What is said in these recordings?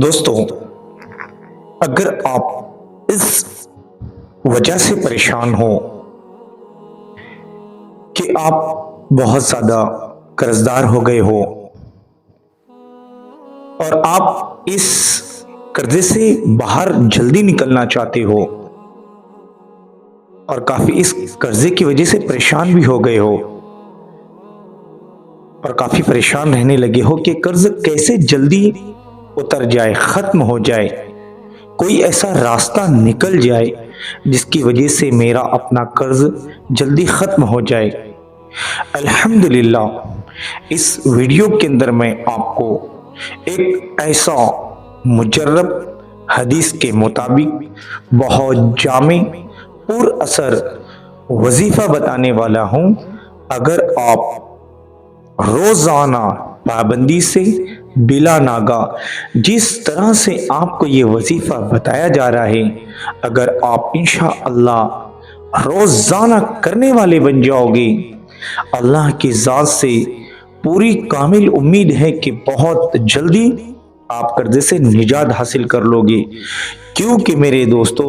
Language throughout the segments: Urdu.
دوستوں، اگر آپ اس وجہ سے پریشان ہو کہ آپ بہت زیادہ قرضدار ہو گئے ہو اور آپ اس قرضے سے باہر جلدی نکلنا چاہتے ہو اور کافی اس قرضے کی وجہ سے پریشان بھی ہو گئے ہو اور کافی پریشان رہنے لگے ہو کہ قرض کیسے جلدی اتر جائے، ختم ہو جائے، کوئی ایسا راستہ نکل جائے جس کی وجہ سے میرا اپنا قرض جلدی ختم ہو جائے۔ الحمدللہ اس ویڈیو کے اندر میں آپ کو ایک ایسا مجرب حدیث کے مطابق بہت جامع پر اثر وظیفہ بتانے والا ہوں۔ اگر آپ روزانہ پابندی سے بلا ناغہ جس طرح سے آپ کو یہ وظیفہ بتایا جا رہا ہے، اگر آپ انشاءاللہ روزانہ کرنے والے بن جاؤ گے، اللہ کی ذات سے پوری کامل امید ہے کہ بہت جلدی آپ قرضے سے نجات حاصل کر لو گے، کیونکہ میرے دوستو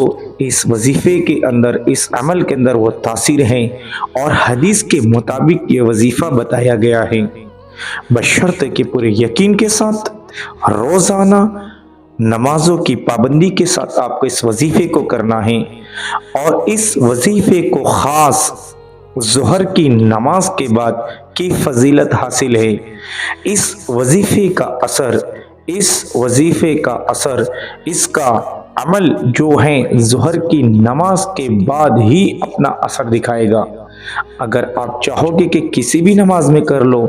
اس وظیفے کے اندر، اس عمل کے اندر وہ تاثیر ہے اور حدیث کے مطابق یہ وظیفہ بتایا گیا ہے، بشرط کہ پورے یقین کے ساتھ روزانہ نمازوں کی پابندی کے ساتھ آپ کو اس وظیفے کو کرنا ہے۔ اور اس وظیفے کو خاص ظہر کی نماز کے بعد کی فضیلت حاصل ہے۔ اس وظیفے کا اثر، اس کا عمل جو ہے ظہر کی نماز کے بعد ہی اپنا اثر دکھائے گا۔ اگر آپ چاہو گے کہ کسی بھی نماز میں کر لو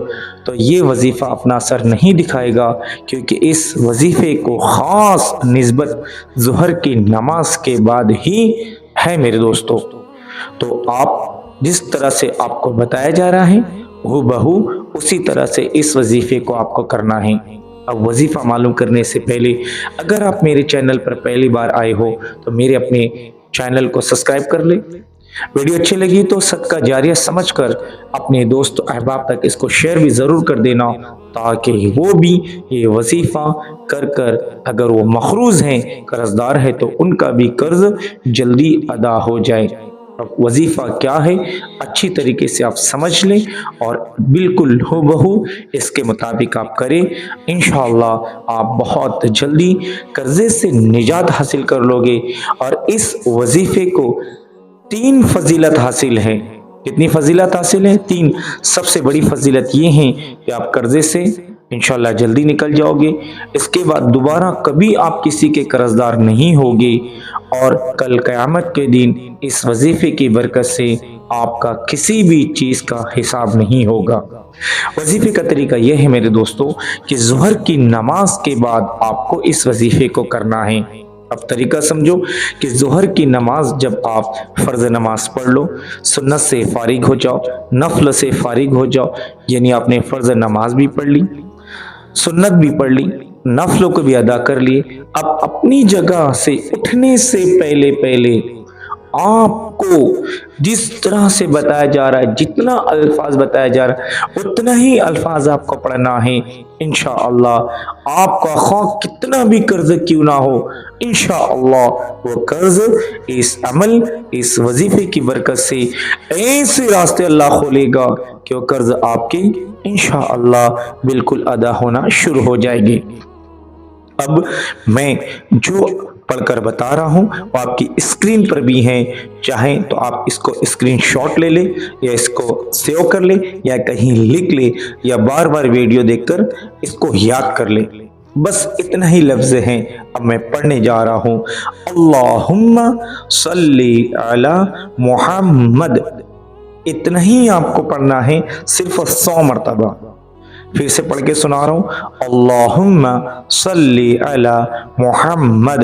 تو یہ وظیفہ اپنا اثر نہیں دکھائے گا، کیونکہ اس وظیفے کو خاص نسبت ظہر کی نماز کے بعد ہی ہے میرے دوستو۔ تو آپ جس طرح سے آپ کو بتایا جا رہا ہے ہو بہو اسی طرح سے اس وظیفے کو آپ کو کرنا ہے۔ اب وظیفہ معلوم کرنے سے پہلے اگر آپ میرے چینل پر پہلی بار آئے ہو تو میرے اپنے چینل کو سبسکرائب کر لیں، ویڈیو اچھی لگی تو صدقہ جاریہ سمجھ کر اپنے دوست و احباب تک اس کو شیئر بھی ضرور کر دینا، تاکہ وہ بھی یہ وظیفہ کر اگر وہ مقروض ہیں، قرضدار ہے، تو ان کا بھی قرض جلدی ادا ہو جائے۔ اب وظیفہ کیا ہے اچھی طریقے سے آپ سمجھ لیں اور بالکل ہو بہو اس کے مطابق آپ کریں، انشاءاللہ آپ بہت جلدی قرضے سے نجات حاصل کر لو گے۔ اور اس وظیفے کو 3 فضیلت حاصل ہے۔ کتنی فضیلت حاصل ہے؟ 3۔ سب سے بڑی فضیلت یہ ہے کہ آپ قرضے سے انشاءاللہ جلدی نکل جاؤ گے، اس کے بعد دوبارہ کبھی آپ کسی کے قرضدار نہیں ہوگے، اور کل قیامت کے دن اس وظیفے کی برکت سے آپ کا کسی بھی چیز کا حساب نہیں ہوگا۔ وظیفے کا طریقہ یہ ہے میرے دوستو کہ ظہر کی نماز کے بعد آپ کو اس وظیفے کو کرنا ہے۔ اب طریقہ سمجھو کہ ظہر کی نماز جب آپ فرض نماز پڑھ لو، سنت سے فارغ ہو جاؤ، نفل سے فارغ ہو جاؤ، یعنی آپ نے فرض نماز بھی پڑھ لی، سنت بھی پڑھ لی، نفلوں کو بھی ادا کر لیے۔ اب اپنی جگہ سے اٹھنے سے پہلے آپ کو جس طرح سے بتایا جا رہا ہے، جتنا الفاظ بتایا جا رہا ہے اتنا ہی الفاظ آپ کو پڑھنا ہے۔ انشاءاللہ آپ کا خواہ کتنا بھی قرض کیوں نہ ہو، انشاءاللہ وہ قرض اس عمل، اس وظیفے کی برکت سے ایسے راستے اللہ کھولے گا کہ وہ قرض آپ کے انشاءاللہ بالکل ادا ہونا شروع ہو جائے گی۔ اب میں جو پڑھ کر بتا رہا ہوں وہ آپ کی اسکرین پر بھی ہیں، چاہیں تو آپ اس کو اسکرین شاٹ لے لیں یا اس کو سیو کر لیں یا کہیں لکھ لیں یا بار بار ویڈیو دیکھ کر اس کو یاد کر لیں۔ بس اتنا ہی لفظ ہیں، اب میں پڑھنے جا رہا ہوں۔ اللہم صلی علی محمد، اتنا ہی آپ کو پڑھنا ہے، صرف 100 مرتبہ۔ پھر سے پڑھ کے سنا رہا ہوں، اللہم صلی علی محمد۔